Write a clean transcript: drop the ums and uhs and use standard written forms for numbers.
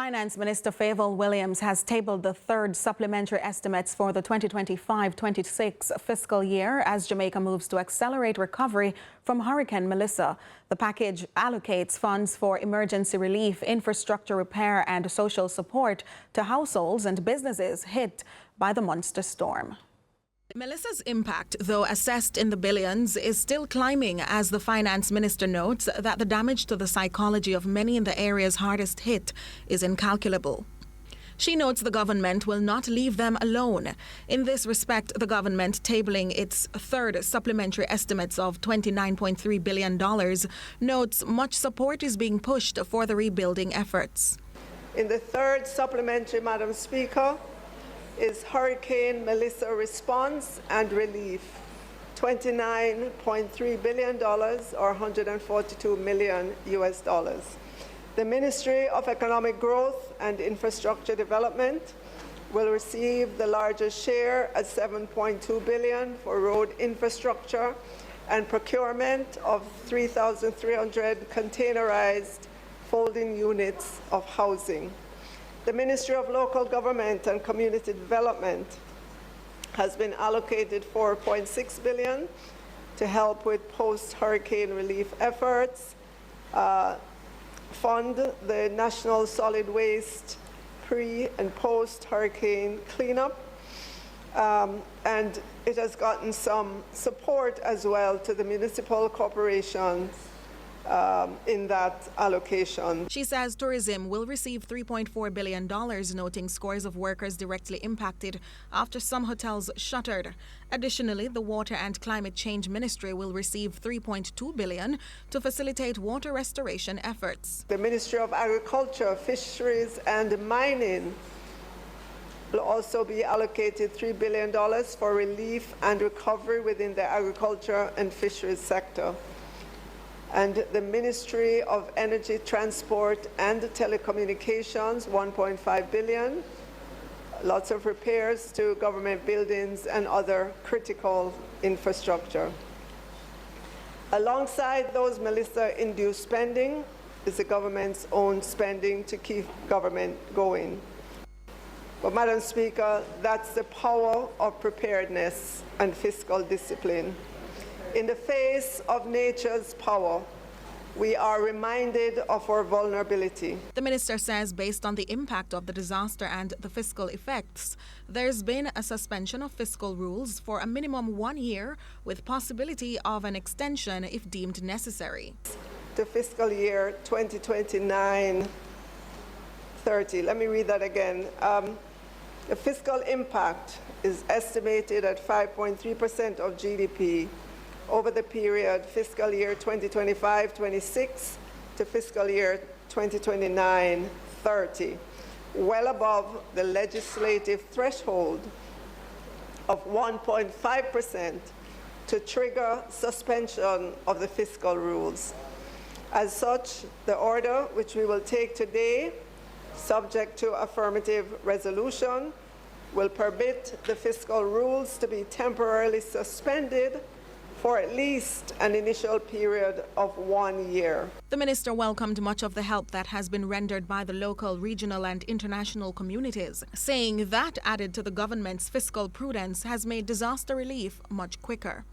Finance Minister Favour Williams has tabled the third supplementary estimates for the 2025-26 fiscal year as Jamaica moves to accelerate recovery from Hurricane Melissa. The package allocates funds for emergency relief, infrastructure repair and social support to households and businesses hit by the monster storm. Melissa's impact, though assessed in the billions, is still climbing as the finance minister notes that the damage to the psychology of many in the areas hardest hit is incalculable. She notes the government will not leave them alone. In this respect, the government, tabling its third supplementary estimates of $29.3 billion, notes much support is being pushed for the rebuilding efforts. In the third supplementary, Madam Speaker, is Hurricane Melissa response and relief, $29.3 billion or 142 million US dollars. The Ministry of Economic Growth and Infrastructure Development will receive the largest share at $7.2 billion for road infrastructure and procurement of 3,300 containerized folding units of housing. The Ministry of Local Government and Community Development has been allocated $4.6 billion to help with post-hurricane relief efforts, fund the National Solid Waste pre- and post-hurricane cleanup, and it has gotten some support as well to the municipal corporations in that allocation. She says tourism will receive $3.4 billion, noting scores of workers directly impacted after some hotels shuttered. Additionally, the Water and Climate Change Ministry will receive $3.2 billion to facilitate water restoration efforts. The Ministry of Agriculture, Fisheries and Mining will also be allocated $3 billion for relief and recovery within the agriculture and fisheries sector. And the Ministry of Energy, Transport and Telecommunications, $1.5 billion, lots of repairs to government buildings and other critical infrastructure. Alongside those Melissa-induced spending is the government's own spending to keep government going. But, Madam Speaker, that's the power of preparedness and fiscal discipline. In the face of nature's power, we are reminded of our vulnerability. The minister says based on the impact of the disaster and the fiscal effects, there's been a suspension of fiscal rules for a minimum 1 year with possibility of an extension if deemed necessary. To fiscal year 2029-30. Let me read that again. The fiscal impact is estimated at 5.3% of GDP over the period fiscal year 2025-26 to fiscal year 2029-30, well above the legislative threshold of 1.5% to trigger suspension of the fiscal rules. As such, the order, which we will take today, subject to affirmative resolution, will permit the fiscal rules to be temporarily suspended for at least an initial period of 1 year. The minister welcomed much of the help that has been rendered by the local, regional and international communities, saying that added to the government's fiscal prudence has made disaster relief much quicker.